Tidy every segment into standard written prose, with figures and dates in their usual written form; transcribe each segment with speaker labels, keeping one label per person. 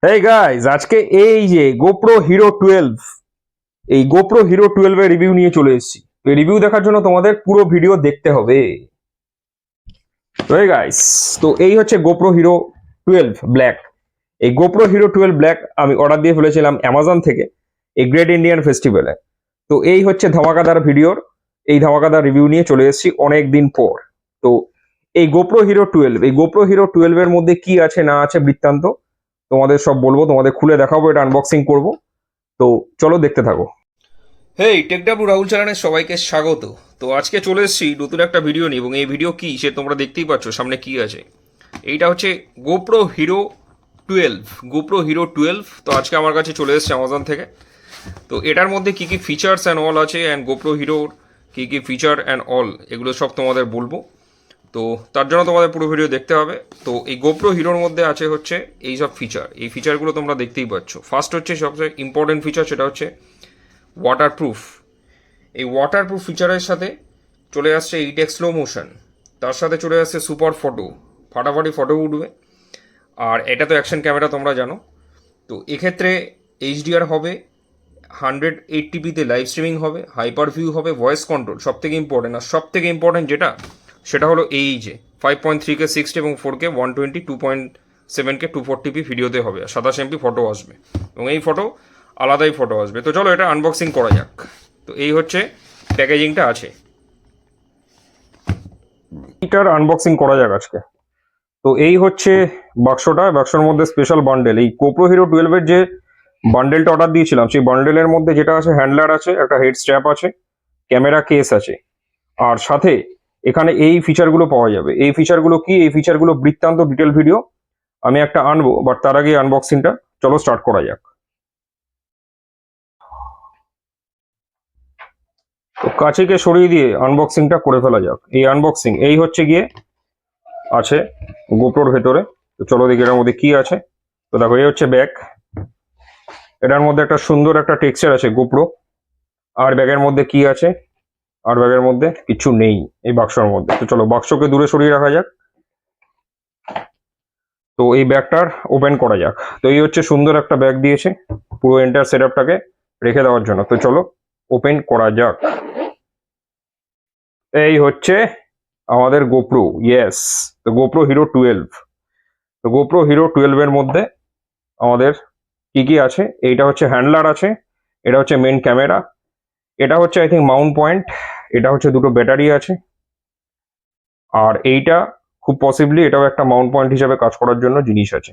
Speaker 1: এই গাইজ আজকে এই যে গোপ্রো হিরো 12, এই গোপ্রো হিরো 12 এর রিভিউ নিয়ে চলে এসেছি। এই রিভিউ দেখার জন্য তোমাদের পুরো ভিডিও দেখতে হবে। তো এই গাইস, তো এই হচ্ছে গোপ্রো হিরো 12 ব্ল্যাক। এই গোপ্রো হিরো 12 ব্ল্যাক আমি অর্ডার দিয়ে ফেলেছিলাম অ্যামাজন থেকে এই গ্রেট ইন্ডিয়ান ফেস্টিভ্যালে। তো এই হচ্ছে ধামাকাদার ভিডিওর, এই ধামাকাদার রিভিউ নিয়ে চলে এসেছি অনেক দিন পর। তো এই গোপ্রো হিরো 12, এই গোপ্রো হিরো 12 এর মধ্যে কি আছে না আছে বৃত্তান্ত তোমাদের সব বলবো, তোমাদের খুলে দেখাবো, এটা আনবক্সিং করব। তো চলো দেখতে থাকো। হেই টেকডাব্লু রাহুল চ্যানেলের সবাইকে স্বাগত। তো আজকে চলে এসেছি নতুন একটা ভিডিও নিয়ে, এবং এই ভিডিও কি সে তোমরা দেখতেই পাচ্ছ সামনে কি আছে। এইটা হচ্ছে গোপ্রো হিরো 12, গোপ্রো হিরো 12। তো আজকে আমার কাছে চলে এসেছে অ্যামাজন থেকে। তো এটার মধ্যে কি কি ফিচার্স অ্যান্ড অল আছে, অ্যান্ড গোপ্রো হিরোর কি কি ফিচার অ্যান্ড অল, এগুলো সব তোমাদের বলবো। তো তার জন্য তোমাদের পুরো ভিডিও দেখতে হবে। তো এই গোপ্রো হিরোর মধ্যে আছে হচ্ছে এই সব ফিচার, এই ফিচারগুলো তোমরা দেখতেই পাচ্ছ। ফার্স্ট হচ্ছে সবচেয়ে ইম্পর্টেন্ট ফিচার, সেটা হচ্ছে ওয়াটারপ্রুফ। এই ওয়াটারপ্রুফ ফিচারের সাথে চলে আসছে 8x স্লো মোশন, তার সাথে চলে আসছে সুপার ফটো, ফাটাফাটি ফটো উঠবে। আর এটা তো অ্যাকশন ক্যামেরা তোমরা জানো। তো এক্ষেত্রে এইচডিআর হবে, 180pতে লাইভ স্ট্রিমিং হবে, হাইপার ভিউ হবে, ভয়েস কন্ট্রোল সব থেকে ইম্পর্টেন্ট। আর সব থেকে ইম্পর্টেন্ট যেটা, সেটা হলো এই যে 5.3K 60 এবং 4K 120 2.7K 240p ভিডিওতে হবে, আর 27 MP ফটো আসবে, এবং এই ফটো আলাদাই ফটো আসবে। তো চলো এটা আনবক্সিং করা যাক। তো এই হচ্ছে প্যাকেজিংটা আছে, এটার আনবক্সিং করা যাক আজকে। তো এই হচ্ছে বাক্সটা, বাক্সের মধ্যে স্পেশাল বান্ডেল, এই গোপ্রো হিরো 12 এর যে বান্ডেলটা অর্ডার দিয়েছিলাম, সেই বান্ডেলের মধ্যে যেটা আছে, হ্যান্ডলার আছে, একটা হেড স্ট্র্যাপ আছে, ক্যামেরা কেস আছে, আর সাথে এখানে এই ফিচারগুলো পাওয়া যাবে। এই ফিচারগুলো কি, এই ফিচারগুলো বৃত্তান্ত ডিটেল ভিডিও আমি একটা আনবো, বাট তার আগে আনবক্সিংটা চলো স্টার্ট করা যাক। তো কাছেকে সরিয়ে দিয়ে আনবক্সিংটা করে ফেলা যাক। এই আনবক্সিং এই হচ্ছে গিয়ে আছে গোপ্রোর ভেতরে। তো চলো দেখি এটার মধ্যে কি আছে। তো দেখো এই হচ্ছে ব্যাগ, এটার মধ্যে একটা সুন্দর একটা টেক্সচার আছে গোপ্রো। আর ব্যাগের মধ্যে কি আছে, আর ব্যাগের মধ্যে কিছু নেই এই বাক্সের মধ্যে। তো চলো বাক্সকে দূরে সরিয়ে রাখা যাক। তো এই ব্যাগটার ওপেন করা যাক। তো এই হচ্ছে সুন্দর একটা ব্যাগ দিয়েছে পুরো এন্টার সেটআপটাকে রেখে দেওয়ার জন্য। তো চলো ওপেন করা যাক। এই হচ্ছে আমাদের গোপ্রো, ইয়েস। তো গোপ্রো হিরো 12। তো গোপ্রো হিরো 12 এর মধ্যে আমাদের কি কি আছে, এইটা হচ্ছে হ্যান্ডলার আছে, এটা হচ্ছে মেন ক্যামেরা, এটা হচ্ছে আই থিঙ্ক মাউন্ট পয়েন্ট, এটা হচ্ছে দুটো ব্যাটারি আছে, আর এইটা খুব পসিবলি এটাও একটা মাউন্ট পয়েন্ট হিসেবে কাজ করার জন্য জিনিস আছে।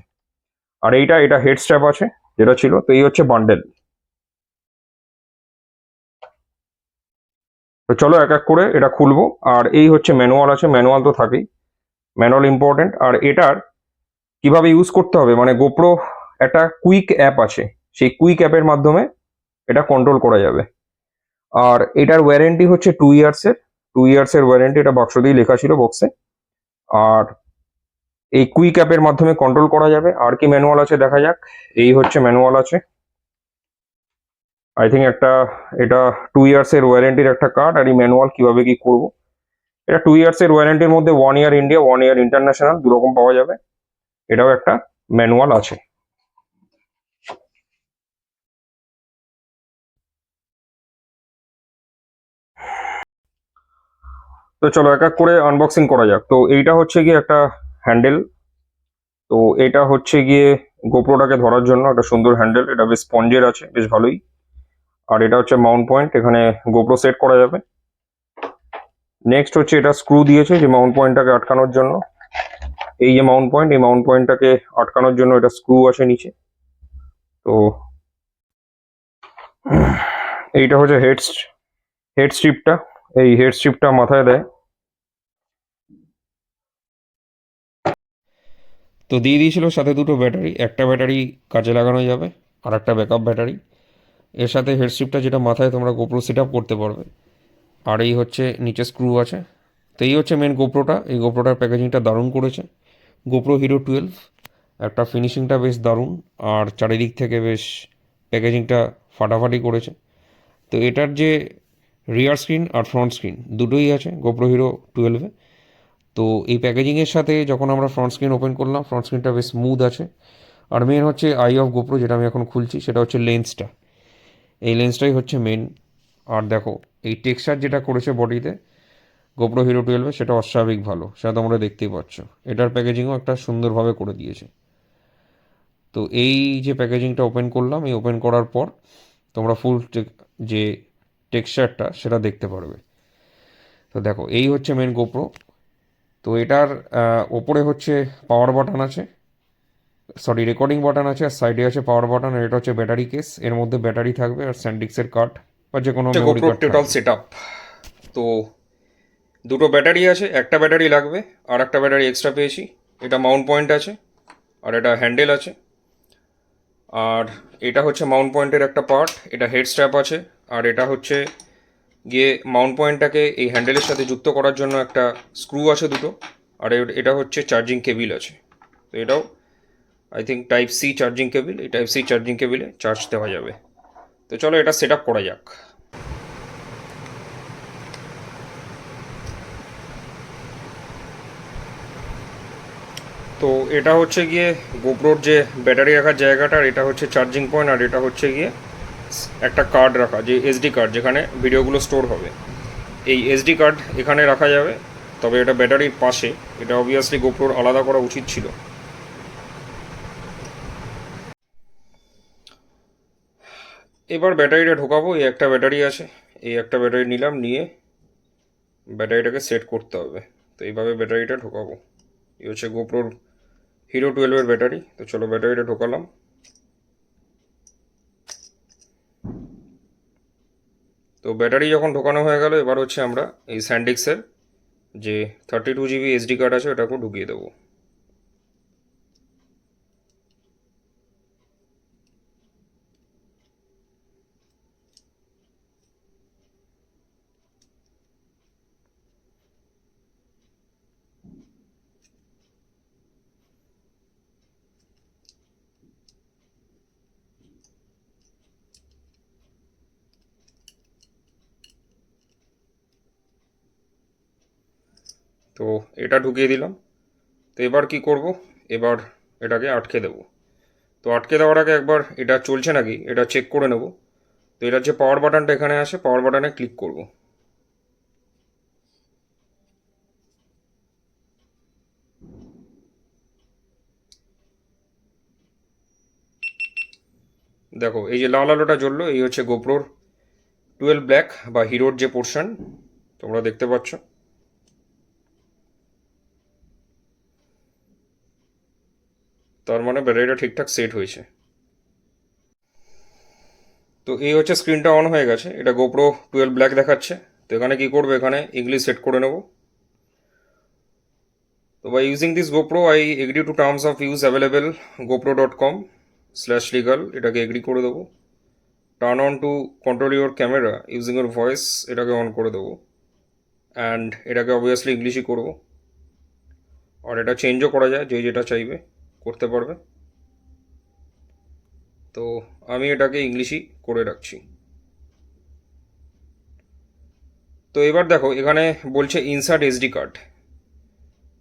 Speaker 1: আর এটা হেড স্ট্র্যাপ আছে যেটা ছিল। তো এই হচ্ছে বান্ডেল। তো চলো এক এক করে এটা খুলবো। আর এই হচ্ছে ম্যানুয়াল আছে, ম্যানুয়াল তো থাকেই, ম্যানুয়াল ইম্পর্টেন্ট। আর এটার কিভাবে ইউজ করতে হবে, মানে গোপ্রো একটা কুইক অ্যাপ আছে, সেই কুইক অ্যাপের মাধ্যমে এটা কন্ট্রোল করা যাবে। আর এটার ওয়ারেন্টি হচ্ছে 2 ইয়ার্সের, 2 ইয়ার্সের ওয়ারেন্টি, এটা বাক্স দিয়ে লেখা ছিল বক্সে। আর এই কুইক অ্যাপের মাধ্যমে কন্ট্রোল করা যাবে। আর কি ম্যানুয়াল আছে দেখা যাক। এই হচ্ছে ম্যানুয়াল আছে, আই থিঙ্ক একটা, এটা 2 ইয়ার্সের ওয়ারেন্টির একটা কার্ড। আর এই ম্যানুয়াল কিভাবে কি করব, এটা 2 ইয়ার্সের ওয়ারেন্টির মধ্যে 1 ইয়ার ইন্ডিয়া, 1 ইয়ার ইন্টারন্যাশনাল, দুরকম পাওয়া যাবে। এটাও একটা ম্যানুয়াল আছে। তো চলো এক এক করে আনবক্সিং করা যাক। তো এইটা হচ্ছে গিয়ে একটা হ্যান্ডেল। তো এটা হচ্ছে গিয়ে গোপ্রোটাকে ধরার জন্য একটা সুন্দর হ্যান্ডেল, এটা বেশ স্পঞ্জের আছে, বেশ ভালোই। আর এটা হচ্ছে মাউন্ট পয়েন্ট, এখানে গোপ্রো সেট করা যাবে। নেক্সট হচ্ছে এটা স্ক্রু দিয়েছে যে মাউন্ট পয়েন্টটাকে আটকানোর জন্য। এই যে মাউন্ট পয়েন্ট, এই মাউন্ট পয়েন্টটাকে আটকানোর জন্য এটা স্ক্রু আছে নিচে। তো এইটা হচ্ছে হেড স্ট্রিপটা, এই হেড স্ট্রিপটা মাথায় দেয়। তো দিয়ে দিয়েছিল সাথে দুটো ব্যাটারি, একটা ব্যাটারি কাজে লাগানো যাবে, আর একটা ব্যাকআপ ব্যাটারি। এর সাথে হেড স্ট্রিপটা যেটা মাথায় তোমরা গোপ্রো সেট আপ করতে পারবে। আর এই হচ্ছে নিচে স্ক্রু আছে। তো এই হচ্ছে মেন গোপ্রোটা। এই গোপ্রোটার প্যাকেজিংটা দারুণ করেছে গোপ্রো হিরো 12, একটা ফিনিশিংটা বেশ দারুণ, আর চারিদিক থেকে বেশ প্যাকেজিংটা ফাটাফাটি করেছে। তো এটার যে রিয়ার স্ক্রিন আর ফ্রন্ট স্ক্রিন দুটোই আছে গোপ্রো হিরো 12-এ। তো এই প্যাকেজিংয়ের সাথে যখন আমরা ফ্রন্ট স্ক্রিন ওপেন করলাম, ফ্রন্ট স্ক্রিনটা বেশ স্মুথ আছে,
Speaker 2: আর মেন হচ্ছে আই অফ গোপ্রো, যেটা আমি এখন খুলছি, সেটা হচ্ছে লেন্সটা। এই লেন্সটাই হচ্ছে মেন। আর দেখো এই টেক্সচার যেটা করেছে বডিতে গোপ্রো হিরো 12, সেটা অস্বাভাবিক ভালো, সেটা তোমরা দেখতেই পাচ্ছ। এটার প্যাকেজিংও একটা সুন্দরভাবে করে দিয়েছে। তো এই যে প্যাকেজিংটা ওপেন করলাম, এই ওপেন করার পর তোমরা ফুল যে টেক্সচারটা সেটা দেখতে পারবে। তো দেখো এই হচ্ছে মেন গোপ্রো। তো এটার ওপরে হচ্ছে পাওয়ার বাটন আছে, সরি রেকর্ডিং বাটন আছে, আর সাইডে আছে পাওয়ার বাটন। আর এটা হচ্ছে ব্যাটারি কেস, এর মধ্যে ব্যাটারি থাকবে আর স্যান্ডিক্সের কার্ড বা যে কোনো মেমোরি
Speaker 1: গোপ্রোর
Speaker 2: কার্ড
Speaker 1: টোটাল
Speaker 2: থাকবে।
Speaker 1: Set up. তো দুটো ব্যাটারি আছে, একটা ব্যাটারি লাগবে, আর একটা ব্যাটারি এক্সট্রা পেয়েছি। এটা মাউন্ট পয়েন্ট আছে, আর এটা হ্যান্ডেল আছে। আর এটা হচ্ছে মাউন্ট পয়েন্টের একটা পার্ট, এটা হেড স্ট্র্যাপ আছে। আর এটা হচ্ছে গিয়ে মাউন্ট পয়েন্টটাকে এই হ্যান্ডেলের সাথে যুক্ত করার জন্য একটা স্ক্রু আছে দুটো। আর এটা হচ্ছে চার্জিং কেবিল আছে। তো এটাও I think type C charging cable, এই টাইপ সি চার্জিং কেবিলে চার্জ দেওয়া যাবে। তো চলো এটা সেট আপ করা যাক। তো এটা হচ্ছে গিয়ে গোপ্রোর যে ব্যাটারি রাখার জায়গাটা, আর এটা হচ্ছে চার্জিং পয়েন্ট, আর এটা হচ্ছে গিয়ে একটা কার্ড রাখা, যে এসডি কার্ড, যেখানে ভিডিওগুলো স্টোর হবে। এই এসডি কার্ড এখানে রাখা যাবে, তবে এটা ব্যাটারির পাশে, এটা অবভিয়াসলি গোপ্রোর আলাদা করা উচিত ছিল। এবার ব্যাটারিটা ঢোকাবো। এই একটা ব্যাটারি আছে, এই একটা ব্যাটারি নিলাম, নিয়ে ব্যাটারিটাকে সেট করতে হবে। তো এইভাবে ব্যাটারিটা ঢোকাবো। এই হচ্ছে গোপ্রোর হিরো 12-এর ব্যাটারি। তো চলো ব্যাটারিটা ঢোকালাম। তো ব্যাটারি যখন ঢোকানো হয়ে গেল, এবার হচ্ছে আমরা এই স্যান্ডিক্সের যে 32 GB এসডি কার্ড আছে ওটাকেও ঢুকিয়ে দেবো। তো এটা ঢুকিয়ে দিলাম। তো এবার কি করব, এবার এটাকে আটকে দেবো। তো আটকে দেওয়ার আগে একবার এটা চলছে নাকি এটা চেক করে নেব। তো এটার যে পাওয়ার বাটনটা এখানে আছে, পাওয়ার বাটনে ক্লিক করব। দেখো এই যে লাল আলোটা জ্বললো, এই হচ্ছে গোপ্রোর 12 ব্ল্যাক বা হিরোর যে পোর্শন তোমরা দেখতে পাচ্ছ। তার মানে ব্যাটারিটা ঠিকঠাক সেট হয়েছে। তো এই হচ্ছে স্ক্রিনটা অন হয়ে গেছে, এটা গোপ্রো 12 ব্ল্যাক দেখাচ্ছে। তো এখানে কি করবে, এখানে ইংলিশ সেট করে নেব। তো by using this GoPro I agree to terms of use available gopro.com/legal, এটাকে এগ্রি করে দেবো। Turn on to control your camera using your voice, এটাকে অন করে দেবো। অ্যান্ড এটাকে অবভিয়াসলি ইংলিশই করবো। আর এটা চেঞ্জও করা যায়, যে যেটা চাইবে করতে পারবে। তো আমি এটাকে ইংলিশই করে রাখছি। তো এবার দেখো এখানে বলছে ইনসার্ট এসডি কার্ড।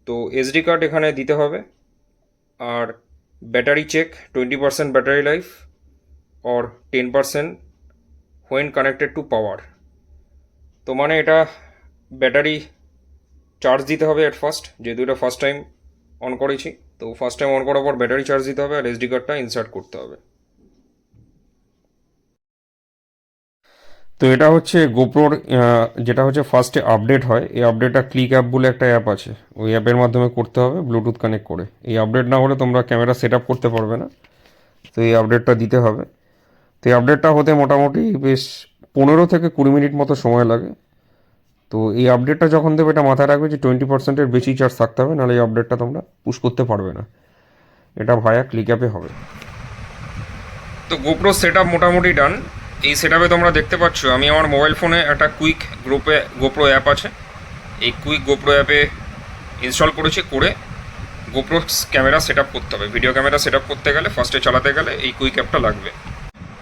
Speaker 1: তো এসডি কার্ড এখানে দিতে হবে। আর battery check 20% battery life or 10% when connected to power. তো মানে এটা ব্যাটারি চার্জ দিতে হবে অ্যাট ফার্স্ট, যেহেতু এটা ফার্স্ট টাইম অন করেছি। তো ফার্স্ট টাইম অন করার পর ব্যাটারি চার্জ দিতে হবে, আর এসডি কার্ডটা ইনসার্ট করতে হবে।
Speaker 2: তো এটা হচ্ছে গোপ্রোর যেটা হচ্ছে ফার্স্টে আপডেট হয়, এই আপডেটটা ক্লিক অ্যাপ বলে একটা অ্যাপ আছে, ওই অ্যাপের মাধ্যমে করতে হবে ব্লুটুথ কানেক্ট করে। এই আপডেট না হলে তোমরা ক্যামেরা সেট আপ করতে পারবে না। তো এই আপডেটটা দিতে হবে। তো এই আপডেটটা হতে মোটামুটি বেশ 15 থেকে 20 মিনিট মতো সময় লাগে। তো এই আপডেটটা যখন দেবে, এটা মাথায় রাখবে যে 20%-এর বেশি চার্জ থাকতে হবে, নাহলে এই আপডেটটা তোমরা পুশ করতে পারবে না। এটা ভায়া ক্লিক অ্যাপে হবে।
Speaker 1: তো গোপ্রো সেট আপ মোটামুটি ডান। এই সেট আপে তোমরা দেখতে পাচ্ছ আমি আমার মোবাইল ফোনে একটা কুইক গোপ্রো অ্যাপ আছে। এই কুইক গোপ্রো অ্যাপে ইনস্টল করেছি, করে গোপ্রো ক্যামেরা সেট আপ করতে হবে। ভিডিও ক্যামেরা সেট আপ করতে গেলে ফার্স্টে চালাতে গেলে এই কুইক অ্যাপটা লাগবে।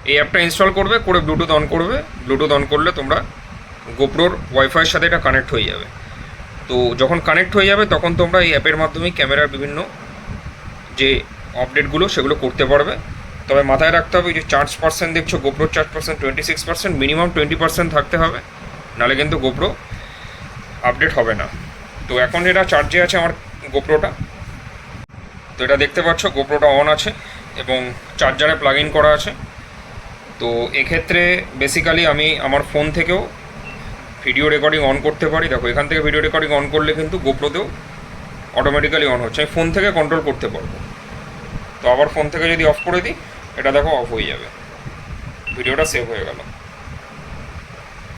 Speaker 1: এই অ্যাপটা ইনস্টল করবে, করে ব্লুটুথ অন করবে। ব্লুটুথ অন করলে তোমরা গোপ্রোর ওয়াইফাইয়ের সাথে এটা কানেক্ট হয়ে যাবে। তো যখন কানেক্ট হয়ে যাবে তখন তোমরা এই অ্যাপের মাধ্যমে ক্যামেরার বিভিন্ন যে আপডেটগুলো সেগুলো করতে পারবে। তবে মাথায় রাখতে হবে যে চার্জ পার্সেন্ট দেখছো, গোপ্রোর চার্জ পার্সেন্ট 26%, মিনিমাম 20% থাকতে হবে, নাহলে কিন্তু গোপ্রো আপডেট হবে না। তো এখন এটা চার্জে আছে আমার গোপ্রোটা। তো এটা দেখতে পাচ্ছ গোপ্রোটা অন আছে এবং চার্জারে প্লাগ ইন করা আছে। তো এক্ষেত্রে বেসিক্যালি আমি আমার ফোন থেকেও ভিডিও রেকর্ডিং অন করতে পারি। দেখো এখান থেকে ভিডিও রেকর্ডিং অন করলে কিন্তু গোপ্রোতেও অটোমেটিক্যালি অন হচ্ছে, আমি ফোন থেকে কন্ট্রোল করতে পারবো। তো আবার ফোন থেকে যদি অফ করে দিই, এটা দেখো অফ হয়ে যাবে, ভিডিওটা সেভ হয়ে গেল।